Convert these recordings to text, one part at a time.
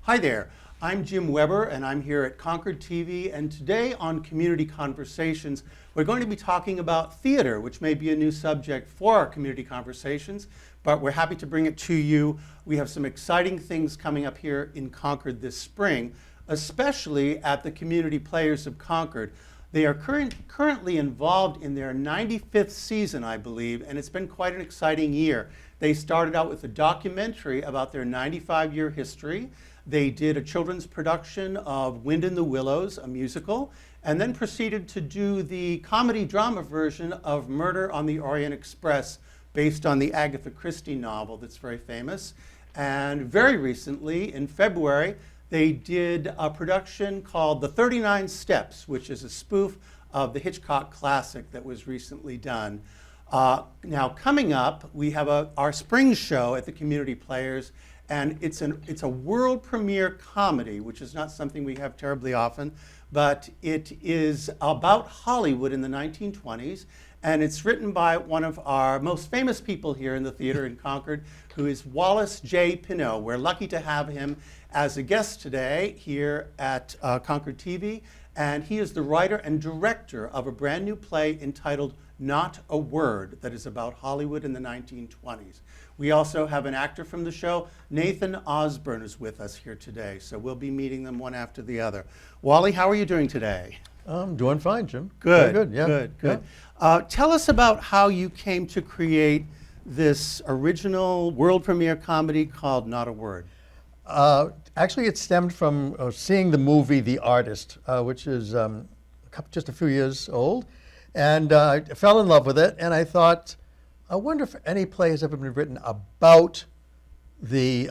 Hi there, I'm Jim Weber and I'm here at Concord TV, and today on Community Conversations we're going to be talking about theater, which may be a new subject for our community conversations, but we're happy to bring it to you. We have some exciting things coming up here in Concord this spring, especially at the Community Players of Concord. They are currently involved in their 95th season, I believe, and it's been quite an exciting year. They started out with a documentary about their 95-year history. They did a children's production of Wind in the Willows, a musical, and then proceeded to do the comedy drama version of Murder on the Orient Express, based on the Agatha Christie novel that's very famous. And very recently, in February, they did a production called The 39 Steps, which is a spoof of the Hitchcock classic that was recently done. Now, coming up, we have our spring show at the Community Players, and it's a world premiere comedy, which is not something we have terribly often, but it is about Hollywood in the 1920s, and it's written by one of our most famous people here in the theater in Concord, who is Wallace J. Pineault. We're lucky to have him as a guest today here at Concord TV, and he is the writer and director of a brand new play entitled Not a Word, that is about Hollywood in the 1920s. We also have an actor from the show. Nathan Osburn is with us here today, so we'll be meeting them one after the other. Wally, how are you doing today? I'm doing fine, Jim. Good, Very good, yeah. good. Yeah. Tell us about how you came to create this original world premiere comedy called Not a Word. Actually, it stemmed from seeing the movie The Artist, which is just a few years old, and I fell in love with it, and I thought, I wonder if any play has ever been written about the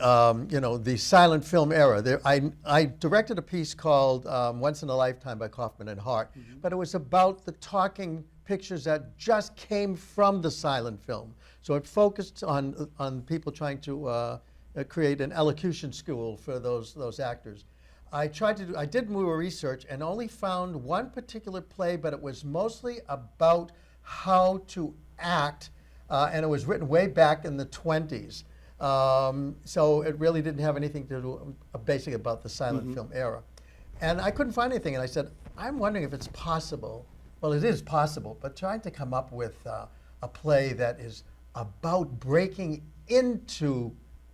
the silent film era. I directed a piece called Once in a Lifetime by Kaufman and Hart, but it was about the talking pictures that just came from the silent film. So it focused on people trying to create an elocution school for those actors. I did more research and only found one particular play, but it was mostly about how to act, and it was written way back in the 20s. So it really didn't have anything to do basically about the silent film era. And I couldn't find anything, and I said, I'm wondering if it's possible. Well, it is possible, but trying to come up with a play that is about breaking into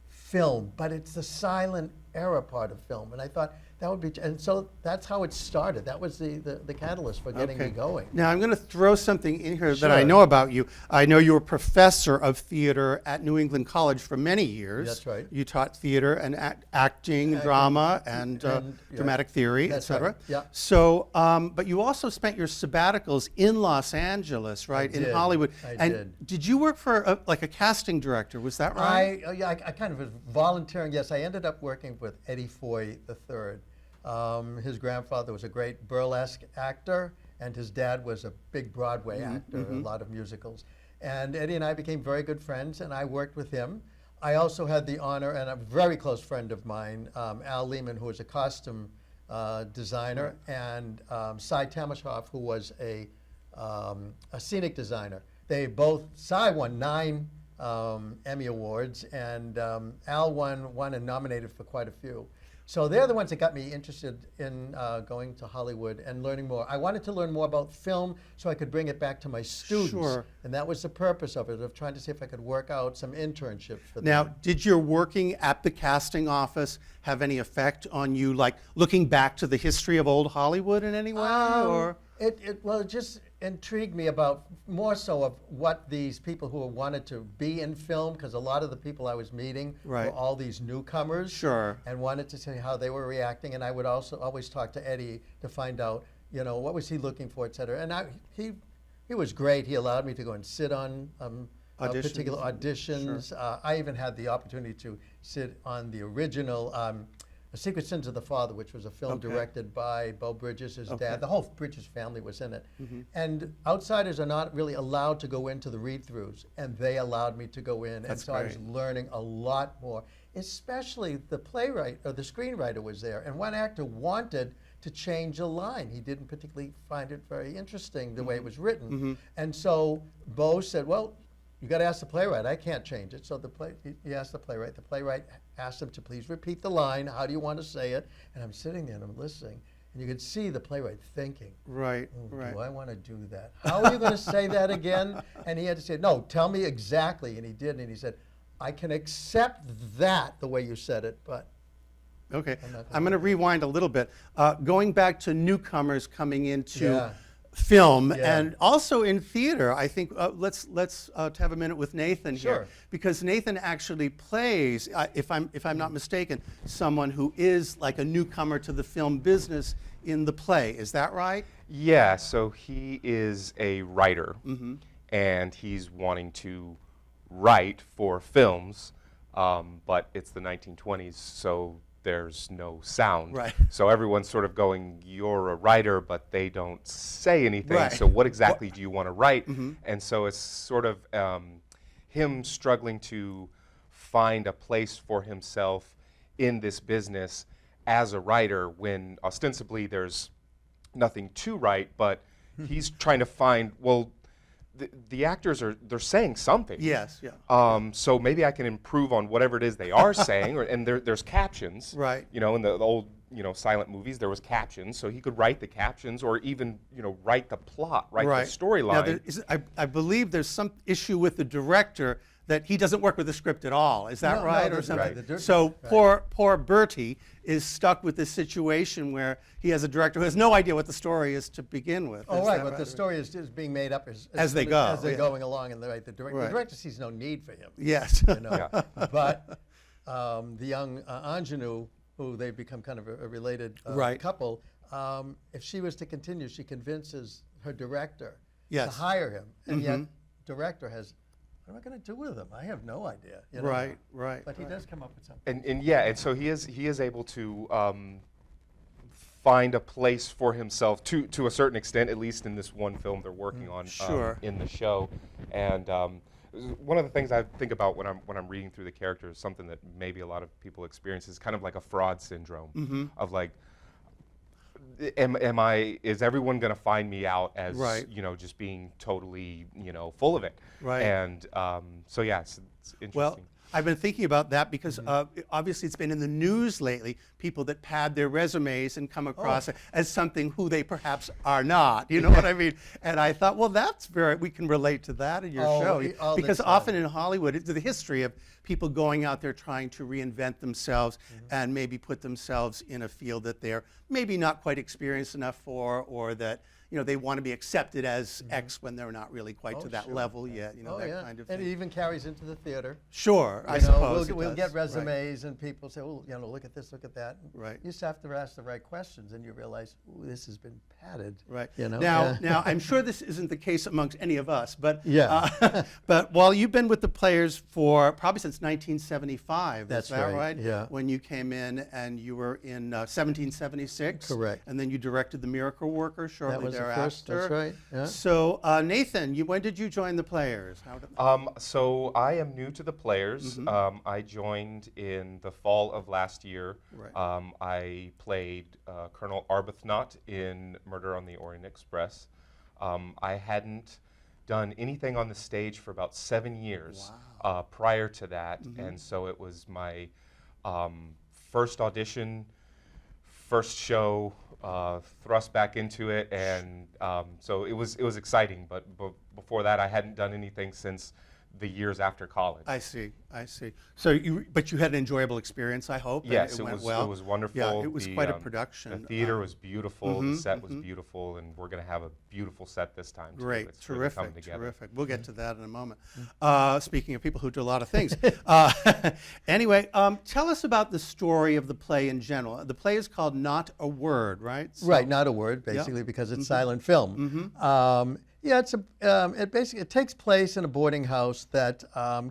film, but it's the silent era part of film. And I thought that would be, and so that's how it started. That was the catalyst for getting me going. Now I'm going to throw something in here Sure. that I know about you. I know you were professor of theater at New England College for many years. That's right. You taught theater and acting, drama, and dramatic theory, etc. Right. Yeah. So, but you also spent your sabbaticals in Los Angeles, right, in Hollywood. I did. Did you work for like a casting director? Was that right? I kind of was volunteering. Yes, I ended up working with Eddie Foy III. His grandfather was a great burlesque actor, and his dad was a big Broadway actor, a lot of musicals. And Eddie and I became very good friends, and I worked with him. I also had the honor, and a very close friend of mine, Al Lehman, who was a costume designer, and Cy Tamashoff, who was a scenic designer. They both, Cy won 9 Emmy Awards, and Al won and nominated for quite a few. So they're the ones that got me interested in going to Hollywood and learning more. I wanted to learn more about film so I could bring it back to my students. Sure. And that was the purpose of it, of trying to see if I could work out some internships for them. Now, did your working at the casting office have any effect on you, like looking back to the history of old Hollywood in any way? Or It just intrigued me about more so of what these people who wanted to be in film, because a lot of the people I was meeting were all these newcomers. Sure. And wanted to see how they were reacting. And I would also always talk to Eddie to find out, what was he looking for, et cetera. And he was great. He allowed me to go and sit on particular auditions. Sure. I even had the opportunity to sit on the original The Secret Sins of the Father, which was a film directed by Beau Bridges, his dad. The whole Bridges family was in it. And outsiders are not really allowed to go into the read-throughs, and they allowed me to go in. That's and so I was learning a lot more, especially the playwright, or the screenwriter was there. And one actor wanted to change a line. He didn't particularly find it very interesting the way it was written. And so Beau said, well, you got to ask the playwright. I can't change it. So he asked the playwright. The playwright asked him to please repeat the line. How do you want to say it? And I'm sitting there and I'm listening. And you could see the playwright thinking, right. Do I want to do that? How are you going to say that again? And he had to say, no, tell me exactly. And he did. And he said, I can accept that the way you said it, but. Okay, I'm going to rewind a little bit. Going back to newcomers coming into film and also in theater, I think let's have a minute with Nathan here, because Nathan actually plays, if I'm not mistaken, someone who is like a newcomer to the film business in the play. Is that right? Yeah. So he is a writer, and he's wanting to write for films, but it's the 1920s, so there's no sound. Right. So everyone's sort of going, you're a writer, but they don't say anything. Right. So what exactly do you want to write? And so it's sort of him struggling to find a place for himself in this business as a writer when ostensibly there's nothing to write, but he's trying to find, well, the actors they're saying something. Yes, yeah. So maybe I can improve on whatever it is they are saying, and there's captions. Right. You know, in the old silent movies, there was captions, so he could write the captions, or even write the plot, write the storyline. Now, I believe there's some issue with the director that he doesn't work with the script at all. Is that right, or something? Right. So poor Bertie is stuck with this situation where he has a director who has no idea what the story is to begin with. Oh, right, but the story is being made up as they go. As they're going along, and the director sees no need for him. Yes. But the young ingenue, who they become kind of a related couple, if she was to continue, she convinces her director to hire him, and yet director has, what am I going to do with him? I have no idea. Right. But he does come up with something. And so he is able to find a place for himself to a certain extent, at least in this one film they're working on in the show. And one of the things I think about when I'm reading through the characters, something that maybe a lot of people experience, is kind of like a fraud syndrome of like, is everyone going to find me out as just being totally full of it? Right. And so it's interesting. Well, I've been thinking about that because obviously it's been in the news lately, people that pad their resumes and come across it as something who they perhaps are not, you know what I mean? And I thought, well, we can relate to that in your show. Because often in Hollywood, it's the history of people going out there trying to reinvent themselves and maybe put themselves in a field that they're maybe not quite experienced enough for, or that they want to be accepted as X when they're not really quite to that level yet, that kind of thing. And it even carries into the theater. Sure, I suppose we'll get resumes and people say, oh, look at this, look at that. Right. You just have to ask the right questions, and you realize, ooh, this has been padded. Right. Now, I'm sure this isn't the case amongst any of us, but but while you've been with the Players for probably since 1975, that's is that right? Yeah. When you came in and you were in 1776. Correct. And then you directed The Miracle Worker shortly thereafter. First, that's right. Yeah. So, Nathan, when did you join the Players? So I am new to the Players. I joined in the fall of last year. Right. I played Colonel Arbuthnot in Murder on the Orient Express. I hadn't done anything on the stage for about 7 years prior to that, and so it was my first audition, first show, thrust back into it, and so it was exciting. But before that, I hadn't done anything since the years after college. I see. So but you had an enjoyable experience, I hope. Yes, it went was. well. It was wonderful. Yeah, it was quite a production. The theater was beautiful. The set was beautiful, and we're going to have a beautiful set this time too. Great, it's really come together. Terrific. We'll get to that in a moment. Speaking of people who do a lot of things, anyway, tell us about the story of the play in general. The play is called Not a Word, right? Right, Not a Word, basically, because it's silent film. It takes place in a boarding house that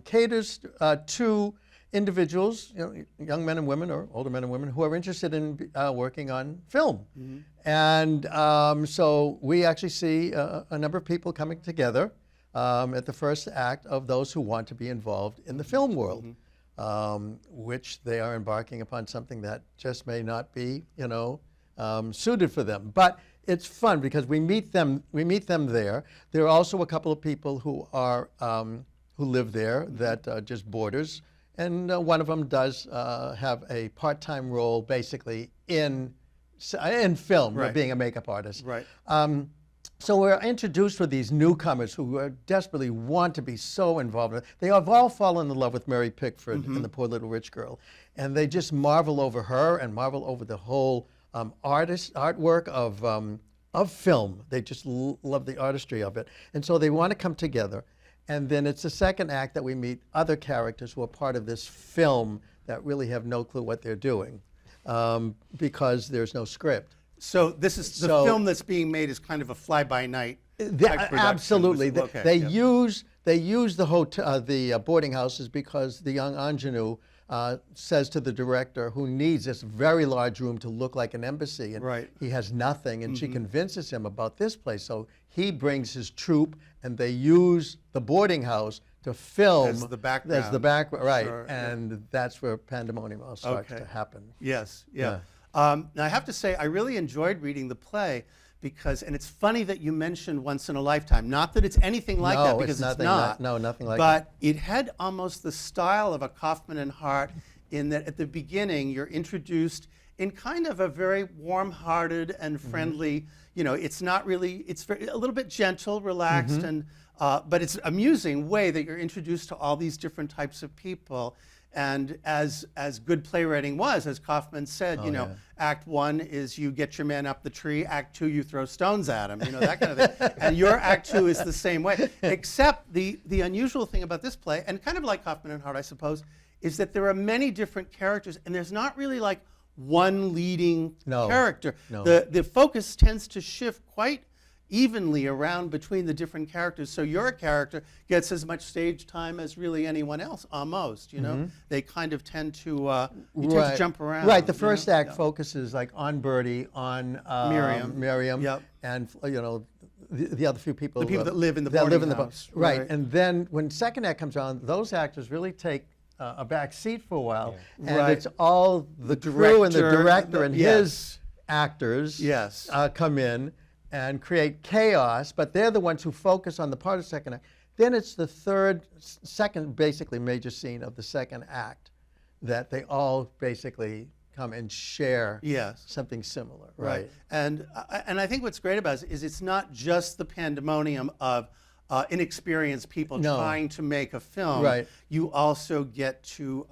caters to individuals, young men and women or older men and women who are interested in working on film. And so we actually see a number of people coming together at the first act of those who want to be involved in the film world, which they are embarking upon something that just may not be, suited for them. But it's fun because we meet them there. There are also a couple of people who who live there that are just boarders, and one of them does have a part-time role, basically in film, Right. being a makeup artist. Right. So we're introduced with these newcomers who desperately want to be so involved in it. They have all fallen in love with Mary Pickford and the poor little rich girl, and they just marvel over her and marvel over the whole artwork of film. They just love the artistry of it, and so they want to come together. And then it's the second act that we meet other characters who are part of this film that really have no clue what they're doing because there's no script. So this is the film that's being made is kind of a fly-by-night type production. Absolutely. Okay, They yeah. use the hotel, the boarding houses, because the young ingenue says to the director, who needs this very large room to look like an embassy, and Right. he has nothing, and she convinces him about this place. So he brings his troupe, and they use the boarding house to film As the background. As the background, right? Sure, yeah. And that's where pandemonium all starts to happen. Yes, yeah. Yeah. Now I have to say, I really enjoyed reading the play because, and it's funny that you mentioned Once in a Lifetime. Not that it's anything like that, because it's not. No, nothing like but that. it had almost the style of a Kaufman and Hart in that at the beginning you're introduced in kind of a very warm-hearted and friendly, it's not really, it's a little bit gentle, relaxed, and but it's an amusing way that you're introduced to all these different types of people. And as good playwriting was, as Kaufman said, Act 1 is you get your man up the tree. Act 2, you throw stones at him. That kind of thing. And your Act 2 is the same way. Except the unusual thing about this play, and kind of like Kaufman and Hart, I suppose, is that there are many different characters, and there's not really like one leading character. No. The focus tends to shift quite evenly around between the different characters, so your character gets as much stage time as really anyone else, almost. They kind of tend to tend to jump around. Right. The first act focuses like on Bertie, on Miriam, Yep. and the other few people. The people that live in the that live boarding in the house. Right. And then when second act comes on, those actors really take a back seat for a while, and Right. it's all the crew and the director and yes. his actors Yes. come in and create chaos, but they're the ones who focus on the part of second act. Then it's the second basically major scene of the second act that they all basically come and share Yes. something similar. Right. And I think what's great about it is it's not just the pandemonium of inexperienced people trying to make a film. Right. You also get to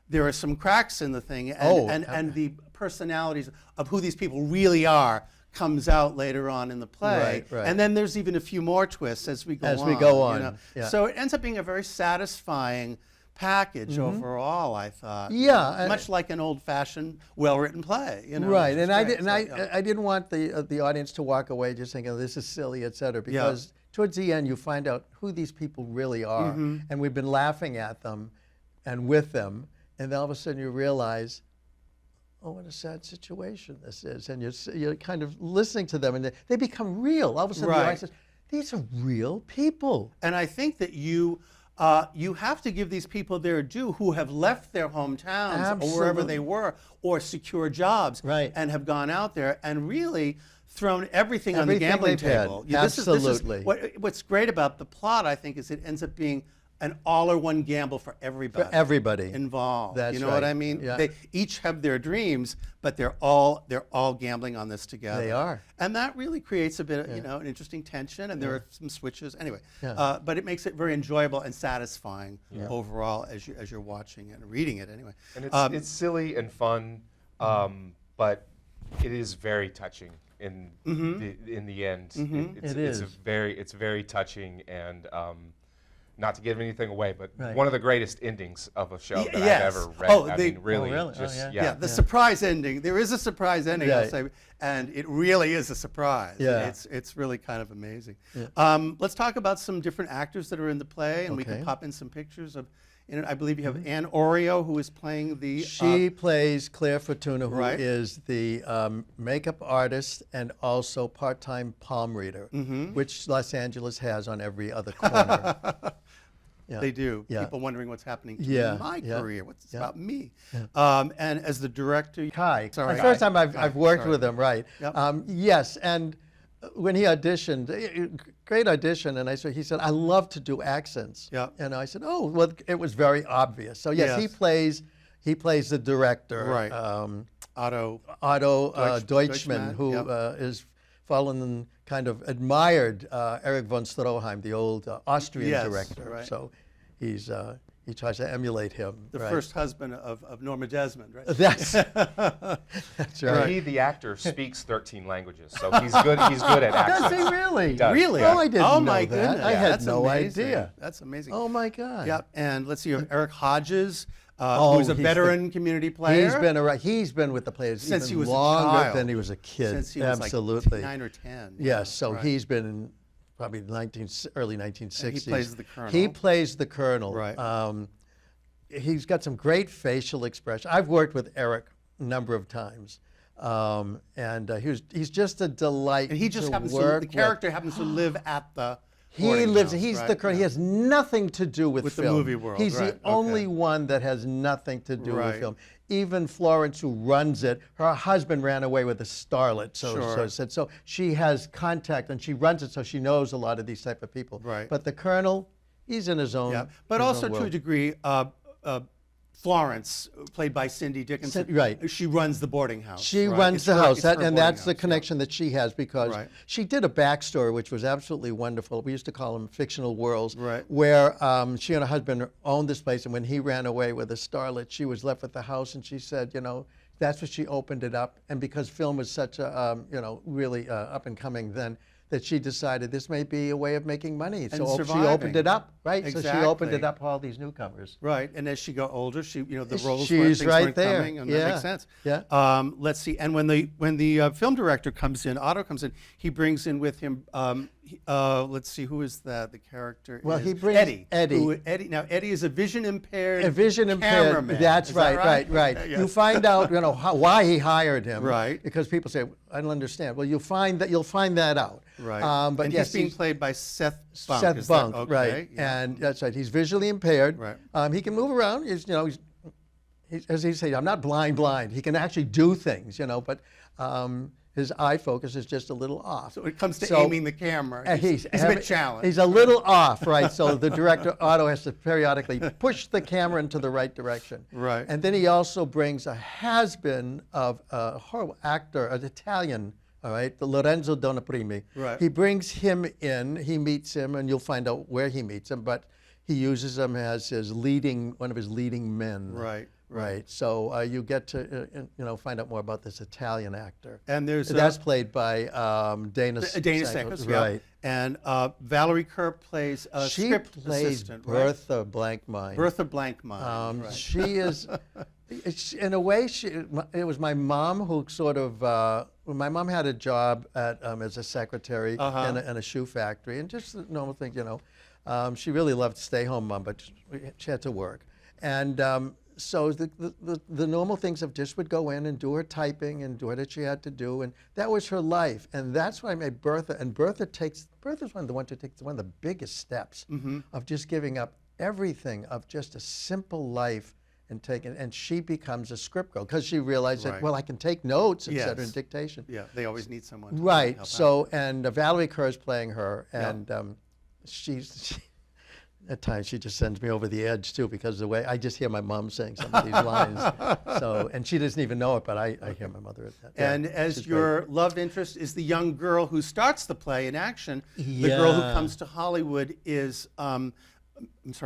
there are some cracks in the thing, and the personalities of who these people really are comes out later on in the play. Right. And then there's even a few more twists as we go on. As we go on, yeah. So it ends up being a very satisfying package overall, I thought. Yeah, much like an old-fashioned, well-written play. Right, and I I didn't want the audience to walk away just thinking, oh, this is silly, et cetera, because towards the end you find out who these people really are, and we've been laughing at them and with them, and then all of a sudden you realize, oh, what a sad situation this is, and you're kind of listening to them, and they become real. All of a sudden, the audience says, these are real people. And I think that you have to give these people their due who have left their hometowns or wherever they were, or secure jobs, and have gone out there and really thrown everything on the gambling table. Absolutely. What's great about the plot, I think, is it ends up being an all-or-one gamble for everybody. For everybody involved. That's you know right. what I mean? Yeah. They each have their dreams, but they're all gambling on this together. They are. And that really creates a bit of, an interesting tension, and there are some switches. Anyway, but it makes it very enjoyable and satisfying overall as you're watching it and reading it anyway. And it's silly and fun, but it is very touching in the end. It's very touching, and not to give anything away, but one of the greatest endings of a show that I've ever read. Really? The surprise ending. There is a surprise ending, I'll say, and it really is a surprise. Yeah. It's really kind of amazing. Let's talk about some different actors that are in the play, and we can pop in some pictures of. I believe you have Anne Oreo, who is playing the. She plays Claire Fortuna, who is the makeup artist and also part-time palm reader, which Los Angeles has on every other corner. They do. Yeah. People wondering what's happening to my career. What's this about me? Yeah. And as the director, Kai. Sorry. The first time I've worked Sorry. with him, right? Yep. Yes, and when he auditioned, great audition, and he said, I love to do accents. Yeah. And I said, oh, well, it was very obvious. So yes, Yes. he plays the director, Right. Otto Deutschmann, Deutschmann, who yep. is fallen and kind of admired Erich von Stroheim, the old Austrian Yes, director. right. So he tries to emulate him. The right? first husband of Norma Desmond, right? That's right. He, the actor, speaks 13 languages, so he's good. He's good at accents. Does he really? He does. Really? Oh, I didn't Oh, know my that. goodness. I had That's no amazing. idea. That's amazing. Oh my God. Yep. And let's see, you have Eric Hodges, Oh, who's a he's veteran community player. He's been with the Players Since even he was a longer child. than he was a kid. Since he was Absolutely. like 9 or 10. Yes, so right. he's been in probably early 1960s. And he plays the Colonel. He plays the Colonel. Right. He's got some great facial expression. I've worked with Eric a number of times, and he's just a delight. And he just to happens to, work the with. character happens to live at the He boarding lives. house, He's right? the Colonel. He Yeah. has nothing to do with With the film. movie world, He's right, the only okay. one that has nothing to do Right. with film. Even Florence, who runs it, her husband ran away with a starlet. So she has contact and she runs it, so she knows a lot of these type of people. Right. But the Colonel, he's in his own. Yeah, but his also own to a world. degree, Florence, played by Cindy Dickinson, right. She runs the boarding house. She right? runs It's the her- house, it's her and boarding that's the house, yeah. connection that she has because Right. she did a backstory which was absolutely wonderful. We used to call them fictional worlds, Right. where she and her husband owned this place, and when he ran away with a starlet, she was left with the house, and she said, that's what she opened it up, and because film was such a, really up and coming then, that she decided this may be a way of making money. So she surviving. opened it up, right? So she opened Exactly. it up for all these newcomers. Right, and as she got older, the roles She's things right weren't there. coming, and Yeah. that makes sense. Yeah. Let's see, and when the film director comes in, Otto comes in, he brings in with him. Let's see, who is the character? Well, is he brings Eddie. Eddie. Now Eddie is a vision impaired. A vision impaired. cameraman. That's Is that right. Okay, You yes. find out, why he hired him. Right. Because people say, I don't understand. Well, you'll find that out. Right. But and yes, he's being played by Seth Bunk. Seth is Bunk, that, okay, right? yeah. And that's right. He's visually impaired. Right. He can move around. As he says, I'm not blind. He can actually do things, but his eye focus is just a little off. So when it comes to aiming the camera, he's a bit challenged. He's a little off, right? So the director, Otto, has to periodically push the camera into the right direction. Right. And then he also brings a has-been of a horrible actor, an Italian, all right, the Lorenzo Donaprimi. Right. He brings him in, he meets him, and you'll find out where he meets him, but he uses him as one of his leading men. Right. Right. So you get to find out more about this Italian actor. And that's played by Dana Sakos, right? And Valerie Kerr plays a She script plays assistant, Bertha Blankmine. Bertha Blankmine. Right. She is, in a way, it was my mom who sort of. My mom had a job as a secretary in a shoe factory, and just the normal thing, she really loved stay-home mom, but she had to work, and. So the normal things of just would go in and do her typing and do what she had to do, and that was her life, and that's why I made Bertha. And Bertha's one of the ones who takes one of the biggest steps of just giving up everything of just a simple life and she becomes a script girl because she realized that I can take notes, et cetera, in dictation. Yeah, they always need someone. To Right. help So out. and Valerie Kerr is playing her, and she's. At times she just sends me over the edge too because of the way I just hear my mom saying some of these lines. So and she doesn't even know it, but I hear my mother at that. And as your love interest is the young girl who starts the play in action, the girl who comes to Hollywood is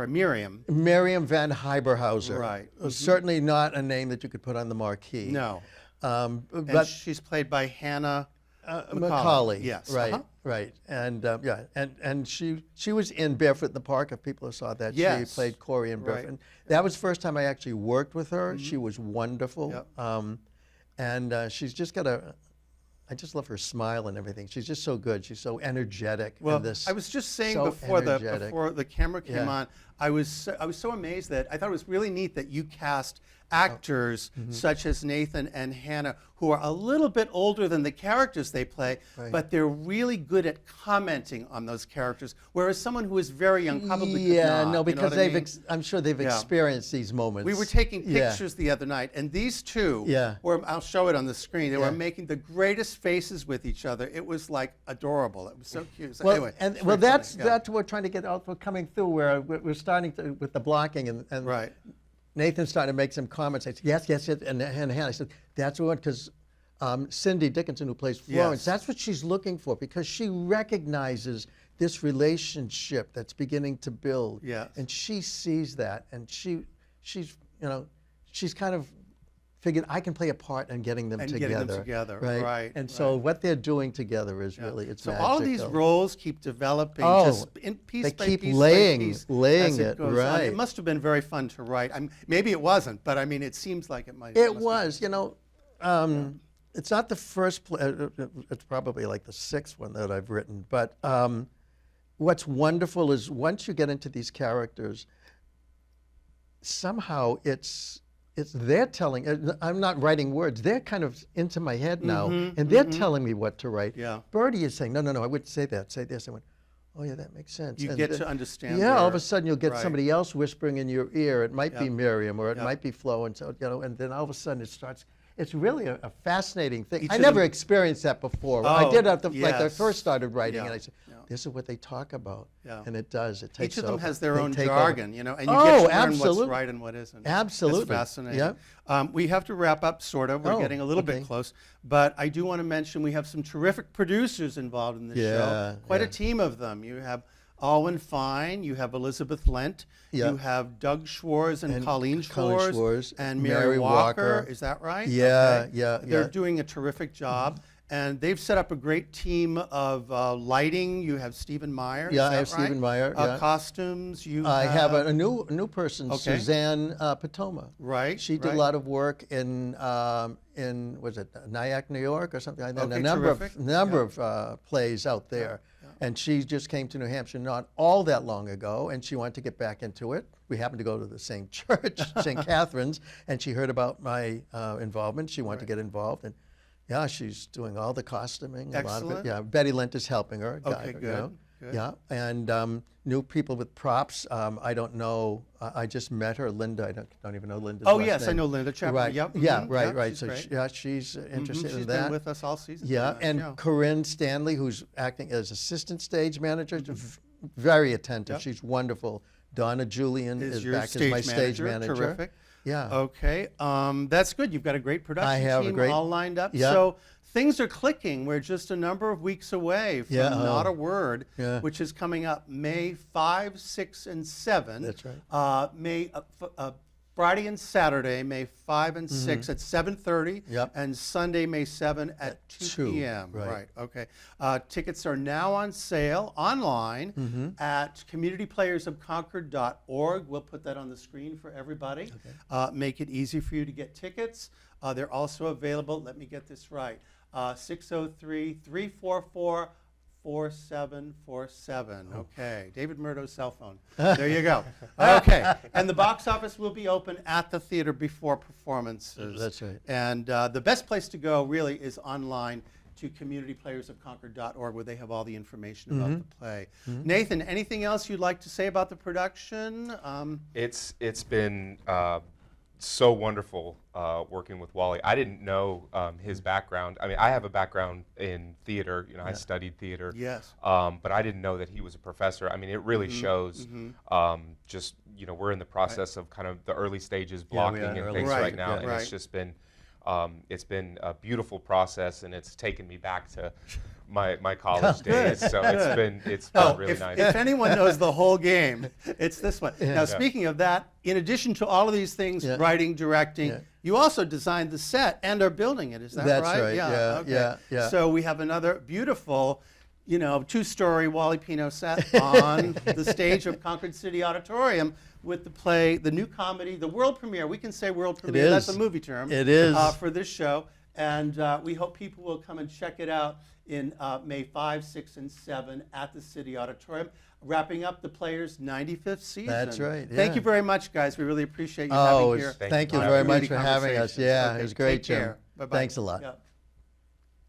Miriam. Miriam Van Hyberhauser. Right. Certainly not a name that you could put on the marquee. No. But And she's played by Hannah Macaulay. Yes. Right. Right. And and she was in Barefoot in the Park. If people saw that, Yes. she played Corey in Barefoot. Right. And that was the first time I actually worked with her. She was wonderful. Yep. And she's just got I just love her smile and everything. She's just so good. She's so energetic. Well, in this, I was just saying so before energetic. the camera came on, I was so amazed that I thought it was really neat that you cast actors such as Nathan and Hannah, who are a little bit older than the characters they play, but they're really good at commenting on those characters. Whereas someone who is very young probably could not. No, because you know what I mean? I'm sure they've experienced these moments. We were taking pictures the other night, and these two, I'll show it on the screen, they were making the greatest faces with each other. It was like adorable. It was so cute. So anyway, that's what we're trying to get out for coming through, where we're starting to, with the blocking, and right. Nathan started to make some comments. I said, yes, and Hannah, I said, that's what, because Cindy Dickinson, who plays Florence, that's what she's looking for, because she recognizes this relationship that's beginning to build. Yes. And she sees that, and she's kind of figured, I can play a part in getting them together. Right. And so what they're doing together is really, it's magical. So all of these roles keep developing, just in piece they by keep piece laying by piece it, goes on. It must have been very fun to write. Maybe it wasn't, but I mean, it seems like it might. It was, it's not the first play, it's probably like the sixth one that I've written, but what's wonderful is once you get into these characters, somehow it's they're telling, I'm not writing words, they're kind of into my head now, and they're telling me what to write. Yeah. Birdie is saying, no, I wouldn't say that, say this. I went, oh yeah, that makes sense. You get to understand. Yeah, all of a sudden you'll get somebody else whispering in your ear. It might be Miriam, or it might be Flo, and so, and then all of a sudden it starts. It's really a fascinating thing. I never experienced that before. I did like I first started writing, and I said, this is what they talk about, and it does. It takes Each of them over. has their own They take jargon, over. and you get to learn absolutely. what's right and what isn't. Absolutely. That's fascinating. Yep. We have to wrap up, sort of. We're getting a little bit close, but I do want to mention we have some terrific producers involved in this show. Quite a team of them. You have Alwyn Fine, you have Elizabeth Lent, you have Doug Schwartz and Colleen Schwartz, and Mary Walker. Is that right? Yeah, They're doing a terrific job. And they've set up a great team of lighting. You have Stephen Meyer. Yeah, I have Stephen Meyer. Costumes. I have a new person, Suzanne Patoma. Right. She did a lot of work in was it Nyack, New York, or something like that. Okay, a number of plays out there. And she just came to New Hampshire not all that long ago, and she wanted to get back into it. We happened to go to the same church, St. Catherine's, and she heard about my involvement. She wanted to get involved, and yeah, she's doing all the costuming. Excellent. A lot of it. Yeah, Betty Lent is helping her. Okay, good. Yeah, and new people with props. I don't know. I just met her, Linda. I don't even know Linda's last yes, name. I know Linda Chapman. Right. Yep. Yeah, right. She's So great. she's interested She's in that. been with us all season. Yeah, and Corinne Stanley, who's acting as assistant stage manager, very attentive. She's wonderful. Donna Julian is back as my stage manager. Terrific. Yeah. Okay, that's good. You've got a great production team all lined up. Yeah. So things are clicking. We're just a number of weeks away from Not a Word, which is coming up May 5, 6, and 7. That's right. Friday and Saturday, May 5 and 6 at 7:30, and Sunday, May 7 at 2 p.m. Right. Okay. Tickets are now on sale online at communityplayersofconcord.org. We'll put that on the screen for everybody. Make it easy for you to get tickets. They're also available, let me get this right, 603-344-4747. Okay, David Murdo's cell phone. There you go. Okay, and the box office will be open at the theater before performances. That's right. And the best place to go really is online to communityplayersofconcord.org, where they have all the information about the play. Nathan, anything else you'd like to say about the production? It's been so wonderful working with Wally. I didn't know his background. I mean, I have a background in theater. I studied theater. Yes. But I didn't know that he was a professor. I mean, it really shows. Just we're in the process of kind of the early stages, blocking and things right now, and it's just been a beautiful process, and it's taken me back to my college days. So it's been really nice. If anyone knows the whole game, it's this one. Now, speaking of that, in addition to all of these things, writing, directing, you also designed the set and are building it. Is that right? That's right. Yeah. So we have another beautiful, two-story Wally Pineault set on the stage of Concord City Auditorium with the play, the new comedy, the world premiere. We can say world premiere. That's a movie term. It is. For this show. And we hope people will come and check it out in May 5, 6, and 7 at the City Auditorium, wrapping up the Players' 95th season. That's right, Thank yeah. you very much, guys. We really appreciate you Oh, having here. thank you on very much Community for having us. Conversations. Yeah, Okay, it was great, take care. Jim. Bye-bye. Thanks a lot. Yep.